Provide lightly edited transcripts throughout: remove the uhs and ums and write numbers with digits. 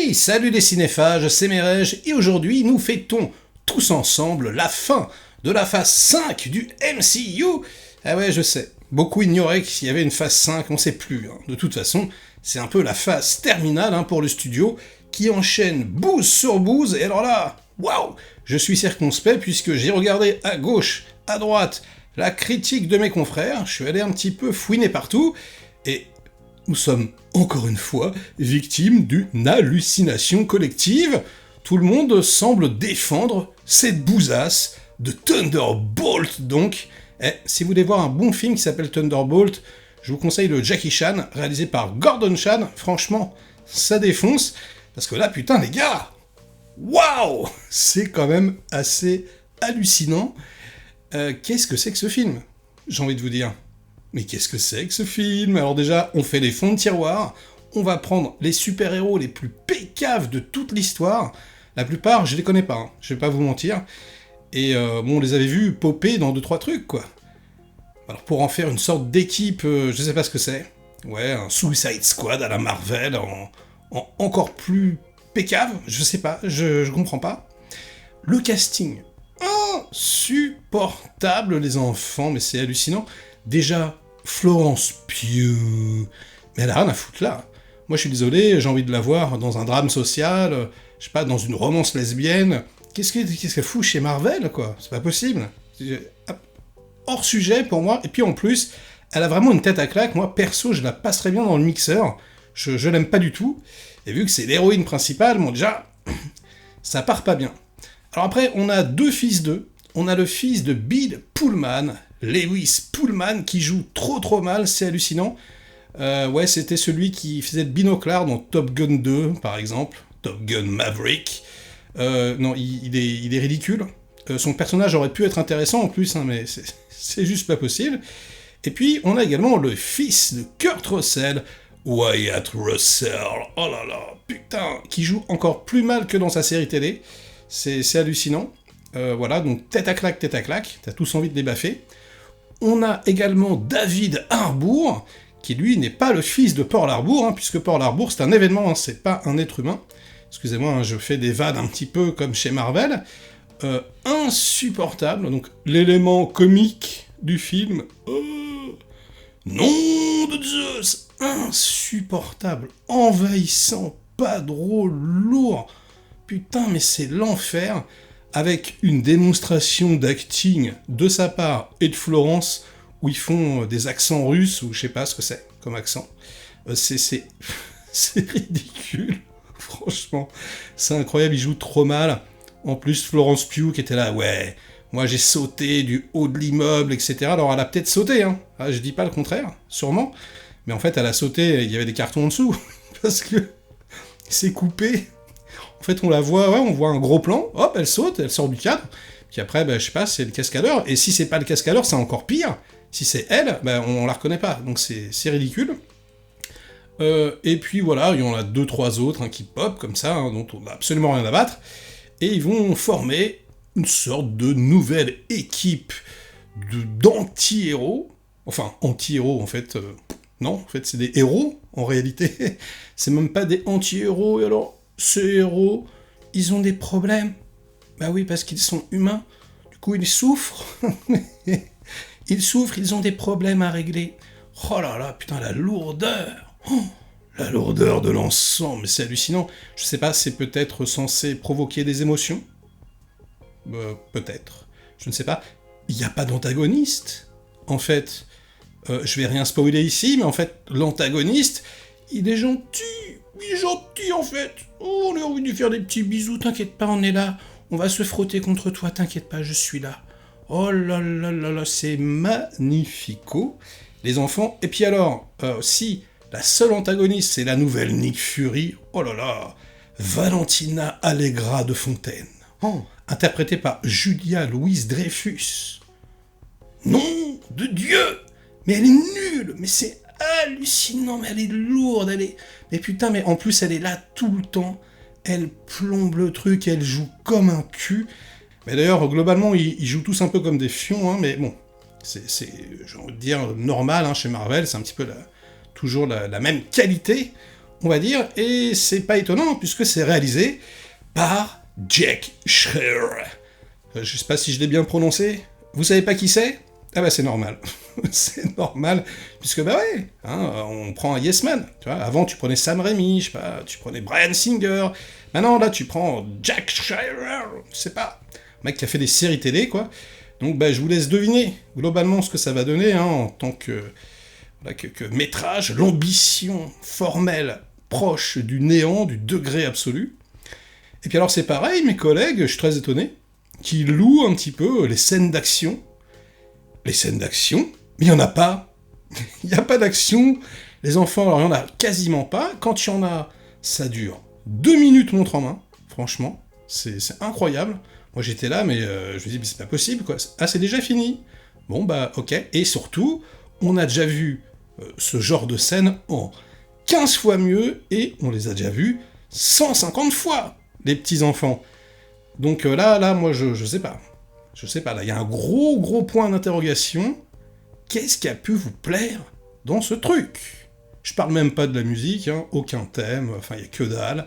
Hey, salut les cinéphages, c'est Merege, et aujourd'hui nous fêtons tous ensemble la fin de la phase 5 du MCU. Ah ouais, je sais, beaucoup ignoraient qu'il y avait une phase 5, on sait plus. De toute façon, c'est un peu la phase terminale pour le studio, qui enchaîne bouse sur bouse, et alors là, waouh, je suis circonspect puisque j'ai regardé à gauche, à droite, la critique de mes confrères, je suis allé un petit peu fouiner partout, et nous sommes encore une fois victimes d'une hallucination collective. Tout le monde semble défendre cette bousasse de Thunderbolt donc. Et si vous voulez voir un bon film qui s'appelle Thunderbolt, je vous conseille le Jackie Chan, réalisé par Gordon Chan. Franchement, ça défonce. Parce que là, putain les gars, waouh, c'est quand même assez hallucinant. Qu'est-ce que c'est que ce film ? J'ai envie de vous dire. Mais qu'est-ce que c'est que ce film ? Alors déjà, on fait les fonds de tiroir, on va prendre les super-héros les plus pécaves de toute l'histoire. La plupart, je les connais pas, je vais pas vous mentir. Et bon, on les avait vus popper dans 2-3 trucs, quoi. Alors pour en faire une sorte d'équipe, je sais pas ce que c'est. Ouais, un Suicide Squad à la Marvel, en encore plus pécave, je sais pas, je comprends pas. Le casting, insupportable les enfants, mais c'est hallucinant. Déjà, Florence Pugh, mais elle a rien à foutre là. Moi je suis désolé, j'ai envie de la voir dans un drame social, je sais pas, dans une romance lesbienne. Qu'est-ce qu'elle fout chez Marvel, quoi ? C'est pas possible. Hors sujet pour moi, et puis en plus, elle a vraiment une tête à claque. Moi perso, je la passerais bien dans le mixeur, je l'aime pas du tout. Et vu que c'est l'héroïne principale, bon déjà, ça part pas bien. Alors après, on a deux fils d'eux. On a le fils de Bill Pullman, Lewis Pullman, qui joue trop mal, c'est hallucinant. Ouais, c'était celui qui faisait le binoclard dans Top Gun 2, par exemple, Top Gun Maverick. Non, il est ridicule. Son personnage aurait pu être intéressant en plus, mais c'est juste pas possible. Et puis, on a également le fils de Kurt Russell, Wyatt Russell. Oh là là, putain, qui joue encore plus mal que dans sa série télé. C'est hallucinant. Voilà, donc tête à claque, t'as tous envie de les baffer. On a également David Harbour, qui lui n'est pas le fils de Pearl Harbor, puisque Pearl Harbor c'est un événement, c'est pas un être humain. Excusez-moi, je fais des vannes un petit peu comme chez Marvel. Insupportable, donc l'élément comique du film. Nom de Zeus, insupportable, envahissant, pas drôle, lourd. Putain, mais c'est l'enfer. Avec une démonstration d'acting de sa part et de Florence, où ils font des accents russes, ou je sais pas ce que c'est comme accent. C'est ridicule, franchement. C'est incroyable, il joue trop mal. En plus, Florence Pugh qui était là, ouais, moi j'ai sauté du haut de l'immeuble, etc. Alors elle a peut-être sauté, je dis pas le contraire, sûrement. Mais en fait, elle a sauté, il y avait des cartons en dessous, parce que c'est coupé. En fait, on la voit, on voit un gros plan, hop, elle saute, elle sort du cadre, puis après, je sais pas, c'est le cascadeur, et si c'est pas le cascadeur, c'est encore pire, si c'est elle, on la reconnaît pas, donc c'est ridicule. Et puis voilà, il y en a 2-3 autres qui pop, comme ça, dont on n'a absolument rien à battre, et ils vont former une sorte de nouvelle équipe d'anti-héros, enfin, anti-héros, en fait, non, en fait, c'est des héros, en réalité, c'est même pas des anti-héros, et alors... Ces héros, ils ont des problèmes. Bah oui, parce qu'ils sont humains. Du coup, ils souffrent. Ils ont des problèmes à régler. Oh là là, putain, la lourdeur. La lourdeur de l'ensemble, mais c'est hallucinant. Je sais pas, c'est peut-être censé provoquer des émotions. Peut-être. Je ne sais pas. Il n'y a pas d'antagoniste. En fait, je vais rien spoiler ici, mais en fait, l'antagoniste, il est gentil. Il est gentil en fait. Oh, on a envie de lui faire des petits bisous, t'inquiète pas, on est là. On va se frotter contre toi, t'inquiète pas, je suis là. Oh là là là là, c'est magnifico. Les enfants. Et puis alors, si la seule antagoniste c'est la nouvelle Nick Fury, oh là là, Valentina Allegra de Fontaine. Interprétée par Julia Louis-Dreyfus. Nom de Dieu. Mais elle est nulle, mais c'est hallucinant, mais elle est lourde, mais putain, mais en plus elle est là tout le temps, elle plombe le truc, elle joue comme un cul. Mais d'ailleurs, globalement, ils jouent tous un peu comme des fions, mais bon, c'est j'ai envie de dire, normal, chez Marvel, c'est un petit peu toujours la même qualité. on va dire, et c'est pas étonnant puisque c'est réalisé par Jack Schreier. Je sais pas si je l'ai bien prononcé. Vous savez pas qui c'est? Ah bah c'est normal. C'est normal, puisque bah ouais, hein, on prend un Yes Man. Tu vois, avant tu prenais Sam Raimi, je sais pas, tu prenais Bryan Singer. Maintenant là tu prends Jack Schreier, je sais pas, un mec qui a fait des séries télé quoi. Donc bah je vous laisse deviner globalement ce que ça va donner hein, en tant que, voilà, que métrage, l'ambition formelle proche du néant, du degré absolu. Et puis alors c'est pareil, mes collègues, je suis très étonné, qui louent un petit peu les scènes d'action. Les scènes d'action, mais il n'y en a pas. Il n'y a pas d'action. Les enfants, alors il n'y en a quasiment pas. Quand il y en a, ça dure 2 minutes montre en main. Franchement, c'est incroyable. Moi j'étais là, mais je me dis, mais c'est pas possible, quoi. Ah, c'est déjà fini. Bon, bah, ok. Et surtout, on a déjà vu ce genre de scène en 15 fois mieux, et on les a déjà vus 150 fois, les petits enfants. Donc là, moi, je sais pas. Je sais pas, là, il y a un gros point d'interrogation. Qu'est-ce qui a pu vous plaire dans ce truc? Je parle même pas de la musique, hein, aucun thème, enfin, il y a que dalle.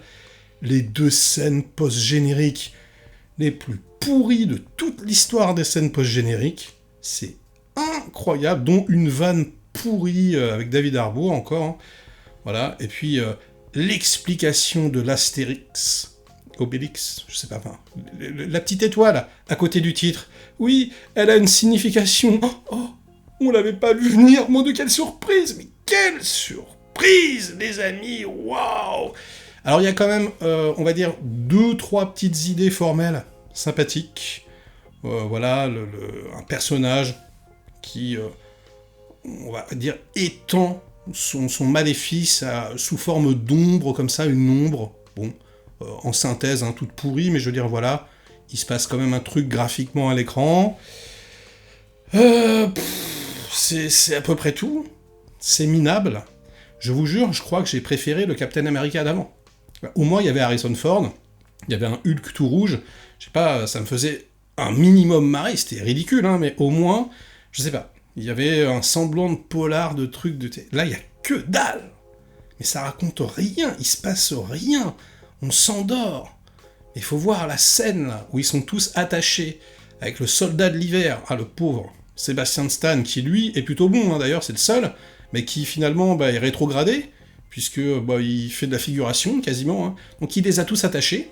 Les 2 scènes post-génériques les plus pourries de toute l'histoire des scènes post-génériques, c'est incroyable, dont une vanne pourrie avec David Harbour, encore. Hein. Voilà, et puis l'explication de l'Astérix... Obélix, je sais pas, enfin, la petite étoile à côté du titre. Oui, elle a une signification. Oh, on l'avait pas vu venir, mon Dieu, quelle surprise! Mais quelle surprise, les amis, waouh! Alors il y a quand même, on va dire, 2-3 petites idées formelles sympathiques. Voilà, un personnage qui, on va dire, étend son maléfice sous forme d'ombre, comme ça, une ombre. Bon. En synthèse, hein, toute pourrie, mais je veux dire, voilà, il se passe quand même un truc graphiquement à l'écran. C'est à peu près tout. C'est minable. Je vous jure, je crois que j'ai préféré le Captain America d'avant. Au moins, il y avait Harrison Ford, il y avait un Hulk tout rouge, je sais pas, ça me faisait un minimum marrer, c'était ridicule, hein, mais au moins, je sais pas, il y avait un semblant de polar, de trucs, Là, il y a que dalle. Mais ça raconte rien, il se passe rien. On s'endort. Il faut voir la scène, là, où ils sont tous attachés, avec le soldat de l'hiver, le pauvre Sébastien Stan, qui lui est plutôt bon, hein, d'ailleurs, c'est le seul, mais qui finalement est rétrogradé, puisque il fait de la figuration, quasiment. Hein. Donc il les a tous attachés,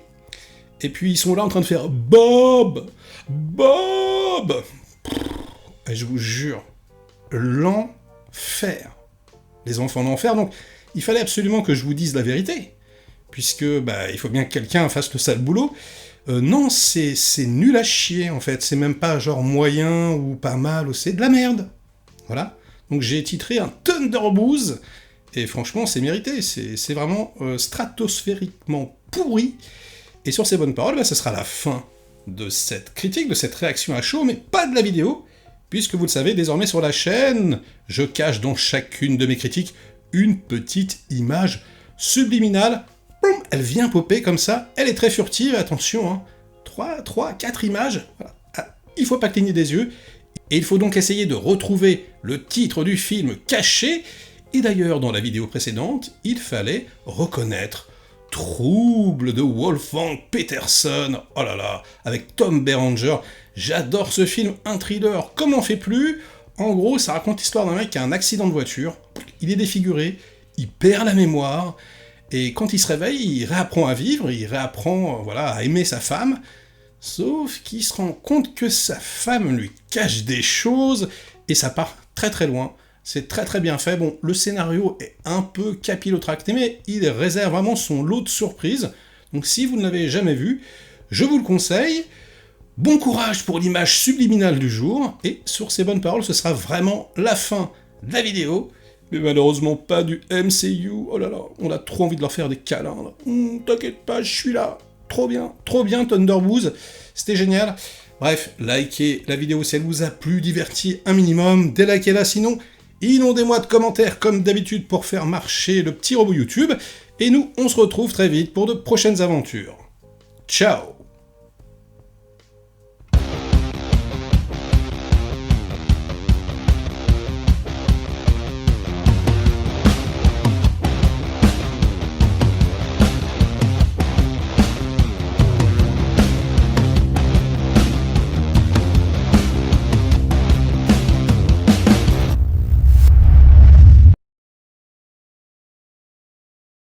et puis ils sont là en train de faire « Bob ! Bob !» Et je vous jure, l'enfer. Les enfants d'enfer, donc il fallait absolument que je vous dise la vérité. Puisque il faut bien que quelqu'un fasse le sale boulot. Non, c'est nul à chier, en fait. C'est même pas genre moyen ou pas mal, ou c'est de la merde. Voilà. Donc j'ai titré un Thunderbooze, et franchement, c'est mérité. C'est vraiment stratosphériquement pourri. Et sur ces bonnes paroles, ce sera la fin de cette critique, de cette réaction à chaud, mais pas de la vidéo, puisque vous le savez, désormais sur la chaîne, je cache dans chacune de mes critiques une petite image subliminale. Elle vient popper comme ça, elle est très furtive, attention, hein. 4 images, voilà. Il faut pas cligner des yeux, et il faut donc essayer de retrouver le titre du film caché, et d'ailleurs dans la vidéo précédente, il fallait reconnaître Trouble de Wolfgang Petersen, oh là là, avec Tom Berenger, j'adore ce film, un thriller comme on fait plus. En gros, ça raconte l'histoire d'un mec qui a un accident de voiture, il est défiguré, il perd la mémoire, et quand il se réveille, il réapprend à vivre, il réapprend à aimer sa femme, sauf qu'il se rend compte que sa femme lui cache des choses, et ça part très très loin. C'est très très bien fait. Bon, le scénario est un peu capillotracté, mais il réserve vraiment son lot de surprises. Donc si vous ne l'avez jamais vu, je vous le conseille. Bon courage pour l'image subliminale du jour, et sur ces bonnes paroles, ce sera vraiment la fin de la vidéo. Mais malheureusement pas du MCU, oh là là, on a trop envie de leur faire des câlins, là. T'inquiète pas, je suis là, trop bien, Thunderbooze, c'était génial. Bref, likez la vidéo si elle vous a plu, diverti un minimum, délikez-la sinon, inondez-moi de commentaires comme d'habitude pour faire marcher le petit robot YouTube, et nous, on se retrouve très vite pour de prochaines aventures. Ciao!